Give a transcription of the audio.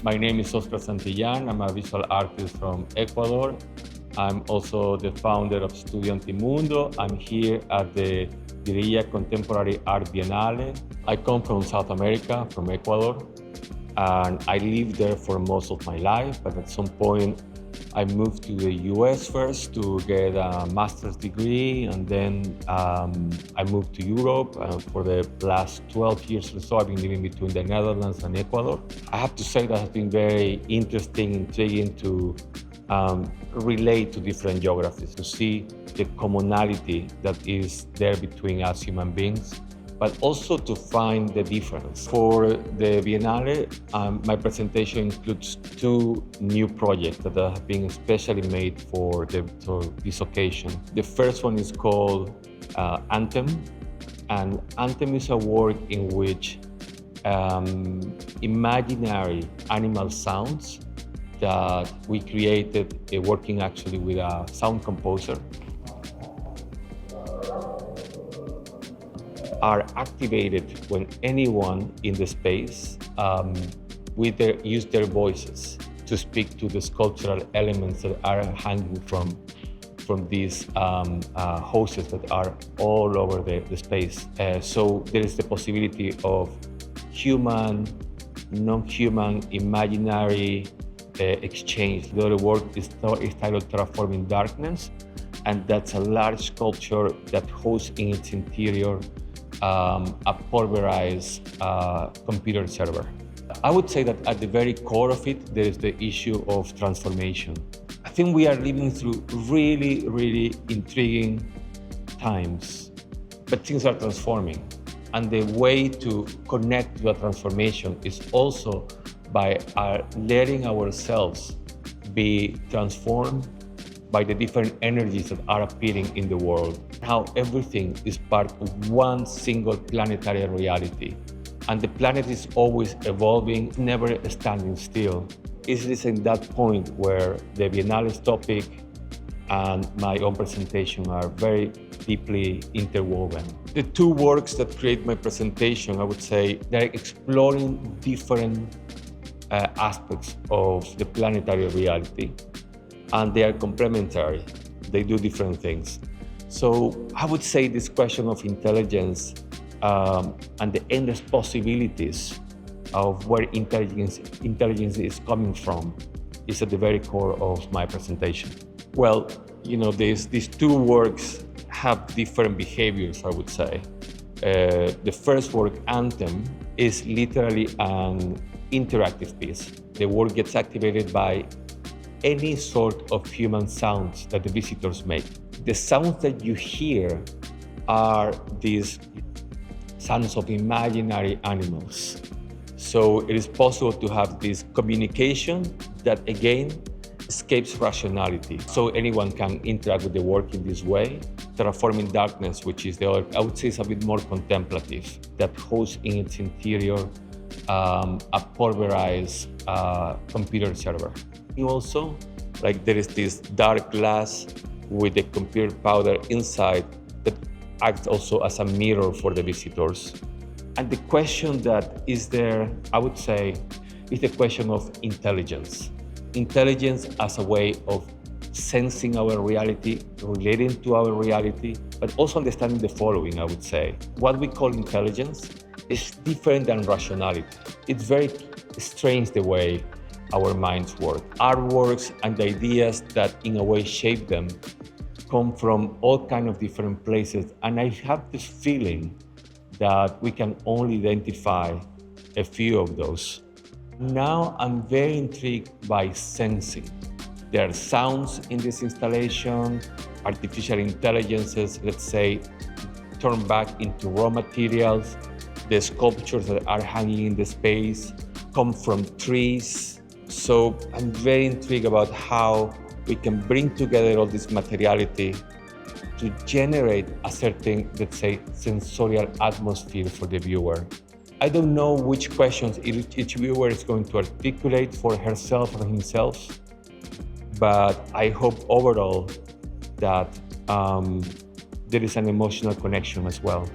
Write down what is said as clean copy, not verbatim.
My name is Óscar Santillán. I'm a visual artist from Ecuador. I'm also the founder of Studio Antimundo. I'm here at the Dar'iyya Contemporary Art Biennale. I come from South America, from Ecuador, and I lived there for most of my life, but at some point I moved to the US first to get a master's degree, and then I moved to Europe. For the last 12 years or so, I've been living between the Netherlands and Ecuador. I have to say that has been very interesting, intriguing to relate to different geographies, to see the commonality that is there between us human beings, but also to find the difference. For the Biennale, my presentation includes two new projects that have been especially made for this occasion. The first one is called Anthem, and Anthem is a work in which imaginary animal sounds that we created working actually with a sound composer are activated when anyone in the space use their voices to speak to the sculptural elements that are hanging from these hoses that are all over the space. So there is the possibility of human, non-human, imaginary exchange. The other work is titled Terraforming Darkness, and that's a large sculpture that hosts in its interior a pulverized computer server. I would say that at the very core of it, there is the issue of transformation. I think we are living through really, really intriguing times, but things are transforming. And the way to connect to a transformation is also by letting ourselves be transformed by the different energies that are appearing in the world. How everything is part of one single planetary reality. And the planet is always evolving, never standing still. It is in that point where the Biennale's topic and my own presentation are very deeply interwoven. The two works that create my presentation, I would say, they're exploring different aspects of the planetary reality, and they are complementary. They do different things. So I would say this question of intelligence and the endless possibilities of where intelligence is coming from is at the very core of my presentation. Well, you know, these two works have different behaviors, I would say. The first work, Anthem, is literally an interactive piece. The work gets activated by any sort of human sounds that the visitors make. The sounds that you hear are these sounds of imaginary animals. So it is possible to have this communication that again escapes rationality. So anyone can interact with the work in this way. Terraforming Darkness, which is the other, I would say is a bit more contemplative, that hosts in its interior a pulverized computer server. Also, like there is this dark glass with the computer powder inside that acts also as a mirror for the visitors. And the question that is there, I would say, is the question of intelligence. Intelligence as a way of sensing our reality, relating to our reality, but also understanding the following, I would say. What we call intelligence is different than rationality. It's very strange the way our minds work. Our works and the ideas that in a way shape them come from all kinds of different places. And I have this feeling that we can only identify a few of those. Now I'm very intrigued by sensing. There are sounds in this installation, artificial intelligences, let's say, turn back into raw materials. The sculptures that are hanging in the space come from trees. So I'm very intrigued about how we can bring together all this materiality to generate a certain, let's say, sensorial atmosphere for the viewer. I don't know which questions each viewer is going to articulate for herself or himself, but I hope overall that there is an emotional connection as well.